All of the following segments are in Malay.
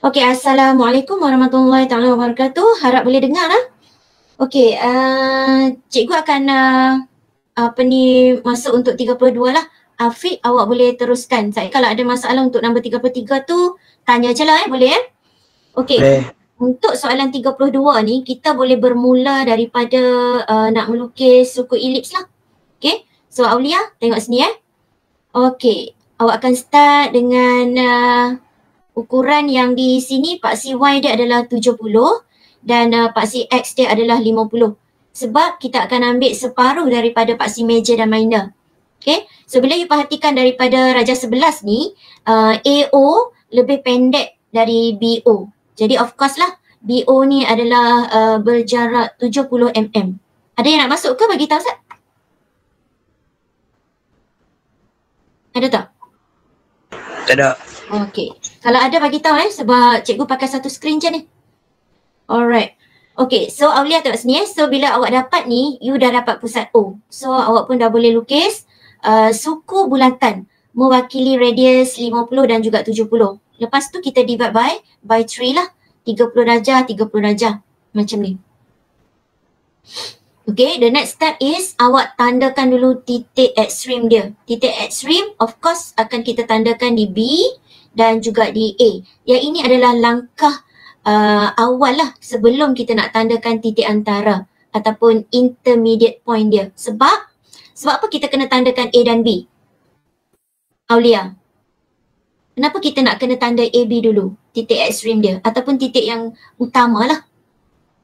Okey, Assalamualaikum warahmatullahi taala wabarakatuh. Harap boleh dengar lah. Okey, cikgu akan masuk untuk 32 lah. Afiq, awak boleh teruskan. Saya kalau ada masalah untuk nombor 33 tu tanya je lah boleh Okey. Untuk soalan 32 ni kita boleh bermula daripada nak melukis suku elips lah. Okey. So Aulia tengok sini Okey. Awak akan start dengan ukuran yang di sini paksi Y dia adalah 70 dan paksi X dia adalah 50. Sebab kita akan ambil separuh daripada paksi major dan minor. Okay, so bila you perhatikan daripada rajah 11 ni, AO lebih pendek dari BO. Jadi of course lah, BO ni adalah berjarak 70 mm. Ada yang nak masuk ke bagi tahu Ustaz? Ada tak? Tak ada. Okay. Kalau ada bagi tahu sebab cikgu pakai satu skrin je ni. Alright. Okay, so Aulia tengok sini So bila awak dapat ni, you dah dapat pusat O. So awak pun dah boleh lukis suku bulatan mewakili radius 50 dan juga 70. Lepas tu kita divide by 3 lah. 30 darjah, 30 darjah. Macam ni. Okay, the next step is awak tandakan dulu titik ekstrim dia. Titik ekstrim of course akan kita tandakan di B dan juga di A. Yang ini adalah langkah awal lah sebelum kita nak tandakan titik antara ataupun intermediate point dia. Sebab apa kita kena tandakan A dan B? Aulia, kenapa kita nak kena tanda AB dulu? Titik ekstrim dia ataupun titik yang utama lah.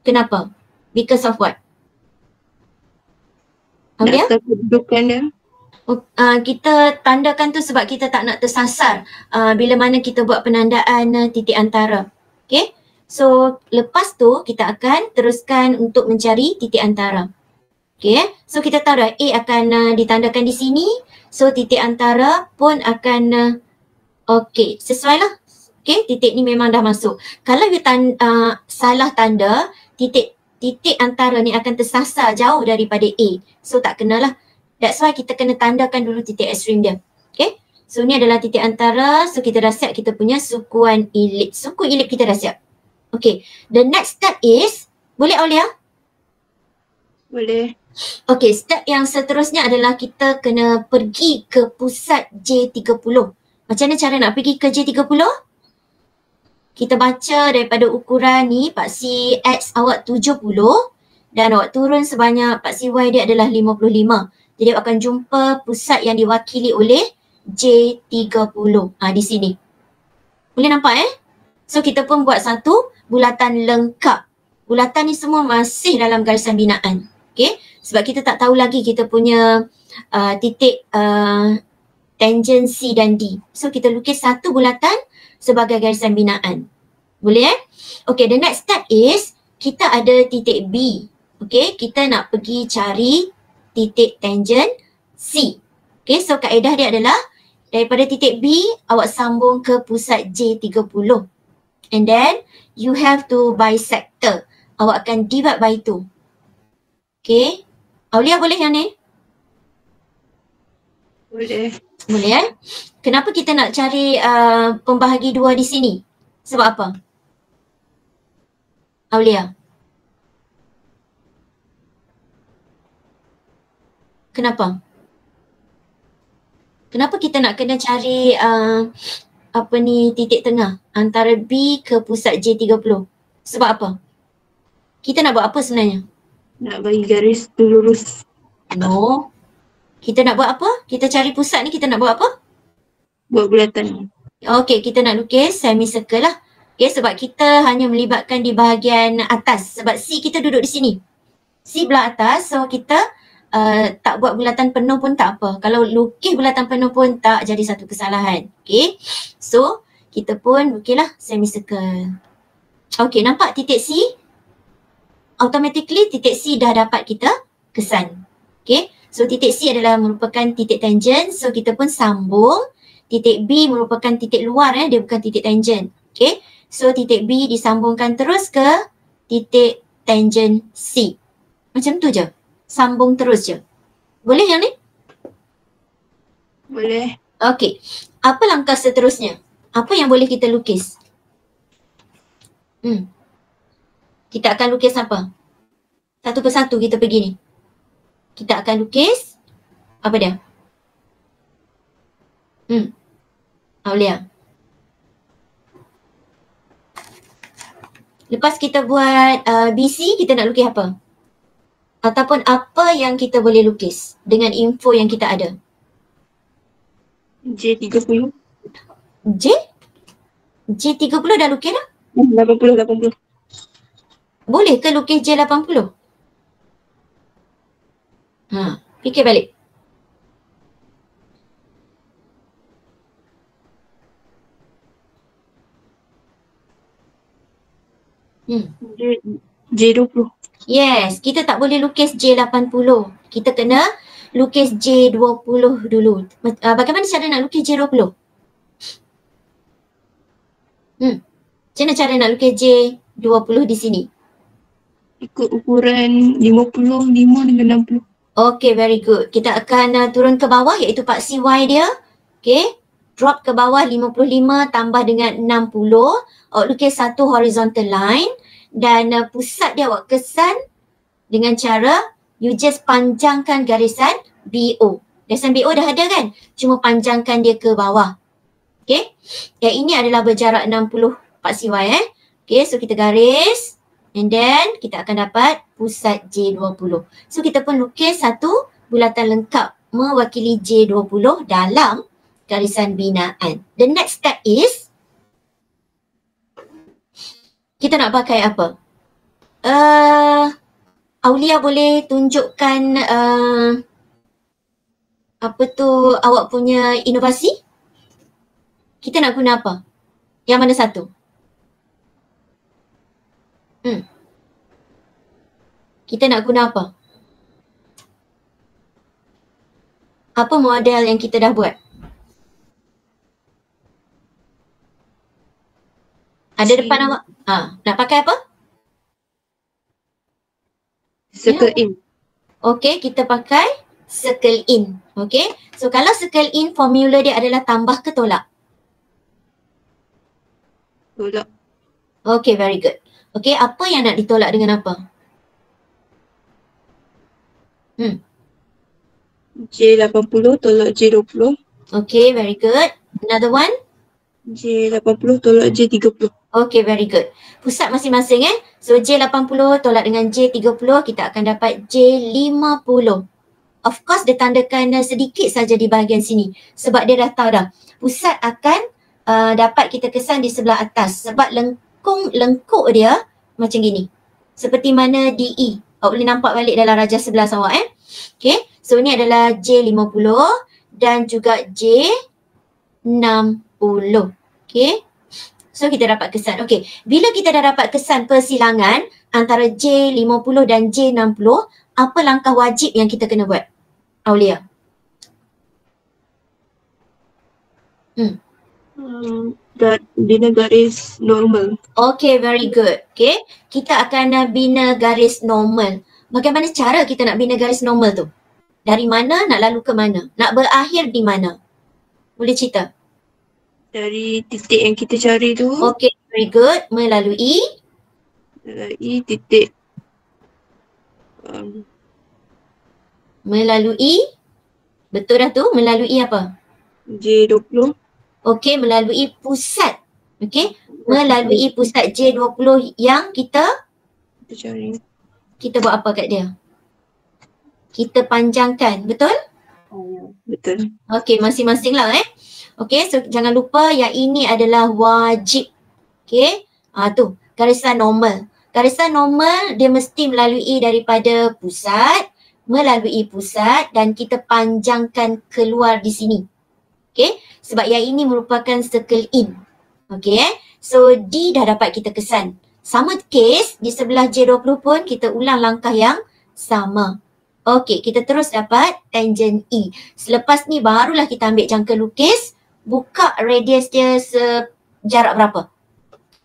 Kenapa? Because of what? Aulia? Nak tahu kedudukan dia. Kita tandakan tu sebab kita tak nak tersasar bila mana kita buat penandaan titik antara. Okay? So lepas tu kita akan teruskan untuk mencari titik antara. Okay? So kita tahu dah A akan ditandakan di sini. So titik antara pun akan okay, sesuai lah. Okay, titik ni memang dah masuk. Kalau you salah tanda, titik antara ni akan tersasar jauh daripada A. So tak kenalah. That's why kita kena tandakan dulu titik ekstrim dia. Okay. So ni adalah titik antara. So kita dah siap kita punya sukuan elips. Suku elips kita dah siap. Okay. The next step is, boleh Aulia? Boleh. Okay, step yang seterusnya adalah kita kena pergi ke pusat J30. Macam mana cara nak pergi ke J30? Kita baca daripada ukuran ni, paksi X awak 70 dan awak turun sebanyak paksi Y dia adalah 55. Jadi awak akan jumpa pusat yang diwakili oleh J30. Di sini. Boleh nampak So kita pun buat satu bulatan lengkap. Bulatan ni semua masih dalam garisan binaan. Okay. Sebab kita tak tahu lagi kita punya titik tangent C dan D. So kita lukis satu bulatan sebagai garisan binaan. Boleh Okay, the next step is kita ada titik B. Okay, kita nak pergi cari titik tangent C. Okay, so kaedah dia adalah daripada titik B, awak sambung ke pusat J30. And then, you have to bisector. Awak akan divide by 2. Okay. Aulia boleh yang ni? Boleh. Boleh Kenapa kita nak cari pembahagi 2 di sini? Sebab apa? Aulia. Kenapa? Kenapa kita nak kena cari titik tengah antara B ke pusat J30? Sebab apa? Kita nak buat apa sebenarnya? Nak bagi garis tu lurus. No. Kita nak buat apa? Kita cari pusat ni kita nak buat apa? Buat bulatan. Okay, kita nak lukis semicircle lah. Okay, sebab kita hanya melibatkan di bahagian atas. Sebab C kita duduk di sini. C belah atas, so kita tak buat bulatan penuh pun tak apa. Kalau lukis bulatan penuh pun tak jadi satu kesalahan. Okay, so kita pun lukislah semicircle. Okay, nampak titik C? Automatically titik C dah dapat kita kesan. Okay, so titik C adalah merupakan titik tangent. So kita pun sambung. Titik B merupakan titik luar dia bukan titik tangent. Okay, so titik B disambungkan terus ke titik tangent C. Macam tu je. Sambung terus je. Boleh yang ni? Boleh. Okay. Apa langkah seterusnya? Apa yang boleh kita lukis? Kita akan lukis apa? Satu persatu kita pergi ni. Kita akan lukis apa dia? Aulia. Lepas kita buat BC, kita nak lukis apa? Ataupun apa yang kita boleh lukis dengan info yang kita ada? J30. J30 dah lukis dah? 80. Boleh ke lukis J80? Fikir balik. J20. Yes, kita tak boleh lukis J80. Kita kena lukis J20 dulu. Bagaimana cara nak lukis J20? Macam mana cara nak lukis J20 di sini? Ikut ukuran 55 dengan 60. Okay, very good. Kita akan turun ke bawah iaitu part CY dia. Okay. Drop ke bawah 55 tambah dengan 60. Awak lukis satu horizontal line. Dan pusat dia awak kesan dengan cara you just panjangkan garisan BO. Garisan BO dah ada kan? Cuma panjangkan dia ke bawah. Okay. Yang ini adalah berjarak 60 part CY Okay, so kita garis. And then kita akan dapat pusat J20. So kita pun lukis satu bulatan lengkap mewakili J20 dalam garisan binaan. The next step is kita nak pakai apa? Aulia boleh tunjukkan apa tu awak punya inovasi? Kita nak guna apa? Yang mana satu? Kita nak guna apa? Apa model yang kita dah buat? Ada depan awak? Nak pakai apa? Circle in. Okay, kita pakai circle in. Okay, so kalau circle in formula dia adalah tambah ke tolak? Tolak. Okay, very good. Okay, apa yang nak ditolak dengan apa? J80 tolak J20. Okay, very good. Another one? J80 tolak J30. Okay, very good. Pusat masing-masing So J80 tolak dengan J30, kita akan dapat J50. Of course dia tandakan sedikit saja di bahagian sini. Sebab dia dah tahu dah. Pusat akan dapat kita kesan di sebelah atas. Sebab lengkuk dia macam gini. Seperti mana DE. Awak boleh nampak balik dalam rajah sebelah awak Okay. So ni adalah J50 dan juga J60. Okay. So kita dapat kesan. Okay. Bila kita dah dapat kesan persilangan antara J50 dan J60, apa langkah wajib yang kita kena buat? Aulia. Bina garis normal. Okay, very good. Okay. Kita akan bina garis normal. Bagaimana cara kita nak bina garis normal tu? Dari mana nak lalu ke mana? Nak berakhir di mana? Boleh cerita? Dari titik yang kita cari tu. Okay, very good. Melalui titik. Melalui. Betul dah tu. Melalui apa? J20. Okay, melalui pusat. Okay. Melalui pusat J20 yang kita cari. Kita buat apa kat dia? Kita panjangkan. Betul? Betul. Okay, masing-masing lah Okay, so jangan lupa yang ini adalah wajib. Okay, tu garisan normal. Garisan normal dia mesti melalui daripada pusat, melalui pusat dan kita panjangkan keluar di sini. Okay, sebab yang ini merupakan circle in. Okay, so D dah dapat kita kesan. Sama case di sebelah J20 pun kita ulang langkah yang sama. Okay, kita terus dapat tangent E. Selepas ni barulah kita ambil jangka lukis. Buka radius dia sejarak berapa?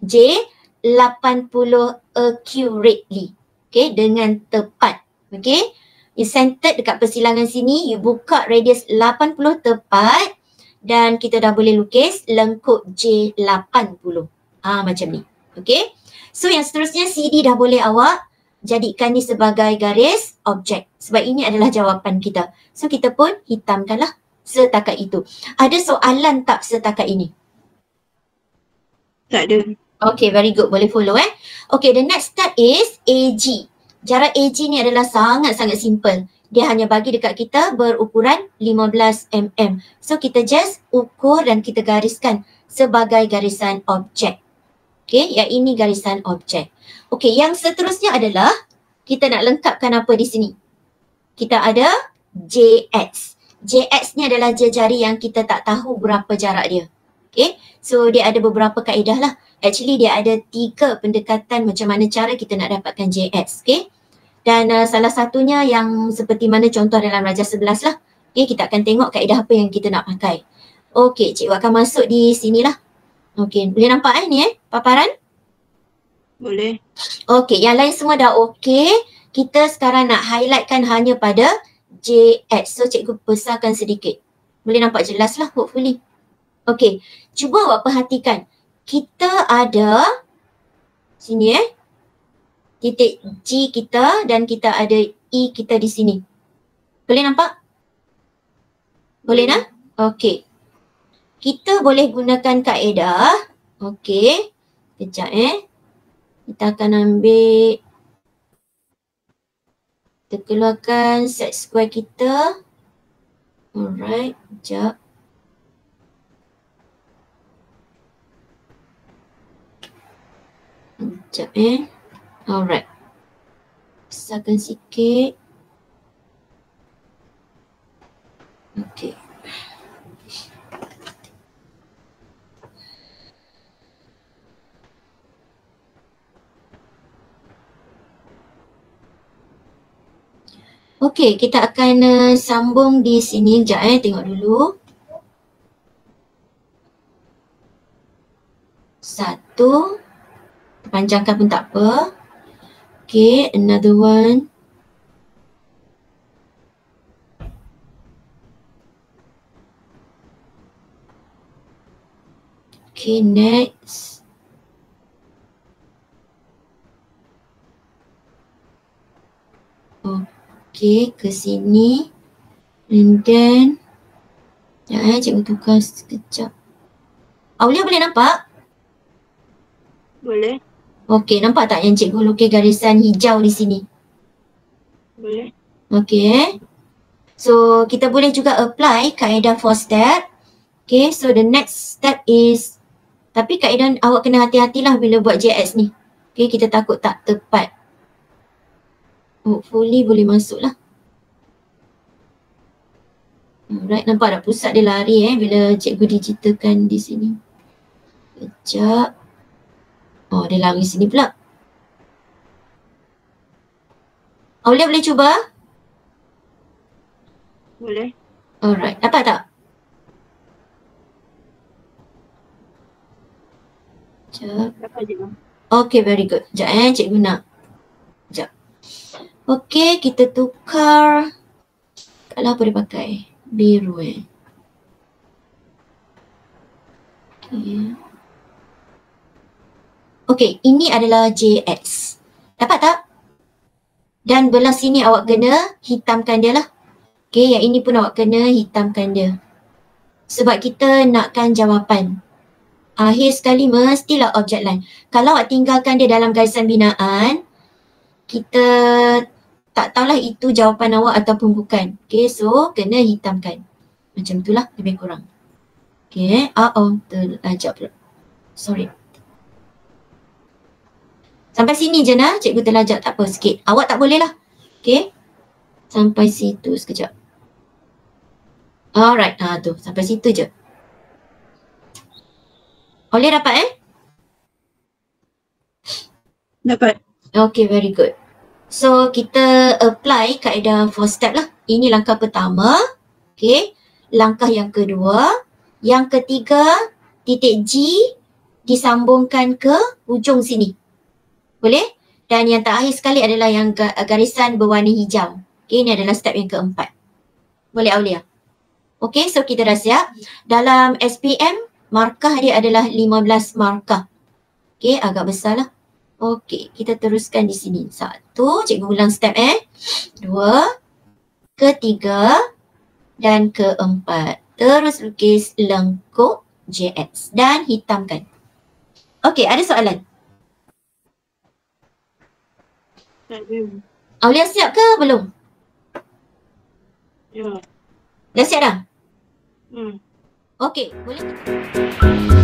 J80 accurately. Okay, dengan tepat. Okay, you centered dekat persilangan sini. You buka radius 80 tepat. Dan kita dah boleh lukis lengkuk J80. Macam ni. Okay. So yang seterusnya CD dah boleh awak jadikan ni sebagai garis objek. Sebab ini adalah jawapan kita. So kita pun hitamkanlah setakat itu. Ada soalan tak setakat ini? Tak ada. Okay, very good. Boleh follow Okay, the next step is AG. Jarak AG ni adalah sangat-sangat simple. Dia hanya bagi dekat kita berukuran 15 mm. So kita just ukur dan kita gariskan sebagai garisan objek. Okay, yang ini garisan objek. Okay, yang seterusnya adalah kita nak lengkapkan apa di sini. Kita ada JX. JX ni adalah jari yang kita tak tahu berapa jarak dia. Okay, so dia ada beberapa kaedah lah. Actually dia ada 3 pendekatan macam mana cara kita nak dapatkan JX. Okay, dan salah satunya yang seperti mana contoh dalam Rajah 11 lah. Okay, kita akan tengok kaedah apa yang kita nak pakai. Okay, cikgu akan masuk di sinilah. Okay, boleh nampak ni paparan? Boleh. Okay, yang lain semua dah okay. Kita sekarang nak highlightkan hanya pada JX. So cikgu besarkan sedikit. Boleh nampak jelas lah hopefully. Okay, cuba awak perhatikan. Kita ada sini titik G kita dan kita ada E kita di sini. Boleh nampak? Boleh nak? Okay. Kita boleh gunakan kaedah. Okay. Kejap Kita akan ambil. Kita keluarkan set square kita. Alright. Kejap. Sekejap Alright. Besarkan sikit. Okay. Okay, kita akan sambung di sini. Sekejap tengok dulu. 1. Panjangkan pun tak apa. Okay, another one. Okay, next. Okay, ke sini. And then, cikgu tukar sekejap. Aulia boleh nampak? Boleh. Okey, nampak tak yang cikgu lukis garisan hijau di sini? Boleh. Okey. So, kita boleh juga apply kaedah 4 step. Okay, so the next step is, tapi kaedah awak kena hati-hatilah bila buat JX ni. Okay, kita takut tak tepat. Hopefully boleh masuk lah. Alright, nampak tak pusat dia lari bila cikgu digitalkan di sini. Sekejap. Oh, dia lari sini pula. Aulia boleh cuba? Boleh. Alright, dapat tak? Sekejap. Dapat je bang. Okay, very good. Sekejap cikgu nak. Sekejap. Okay, kita tukar. Kalau apa dia pakai? Biru Okay. Okay, ini adalah JX. Dapat tak? Dan belah sini awak kena hitamkan dia lah. Okay, yang ini pun awak kena hitamkan dia. Sebab kita nakkan jawapan. Akhir sekali mestilah objek line. Kalau awak tinggalkan dia dalam garisan binaan, kita tak tahulah itu jawapan awak ataupun bukan. Okay, so kena hitamkan. Macam itulah lebih kurang. Okay, terlajak pula. Sorry. Sampai sini je nak, cikgu terlajak tak apa sikit. Awak tak boleh lah. Okay. Sampai situ sekejap. Alright, tu sampai situ je. Boleh dapat Dapat. Okay, very good. So, kita apply kaedah 4 step lah. Ini langkah pertama. Okay. Langkah yang kedua. Yang ketiga, titik G disambungkan ke ujung sini. Boleh? Dan yang terakhir sekali adalah yang garisan berwarna hijau. Okay, ini adalah step yang keempat. Boleh Aulia? Okay, so kita dah siap. Dalam SPM, markah dia adalah 15 markah. Okay, agak besar lah. Okey, kita teruskan di sini. 1, cikgu ulang step 2, ketiga dan keempat. Terus lukis lengkuk JX dan hitamkan. Okey, ada soalan? Tak ada. Aulia siap ke belum? Ya. Dah siap dah? Hmm. Okey, boleh.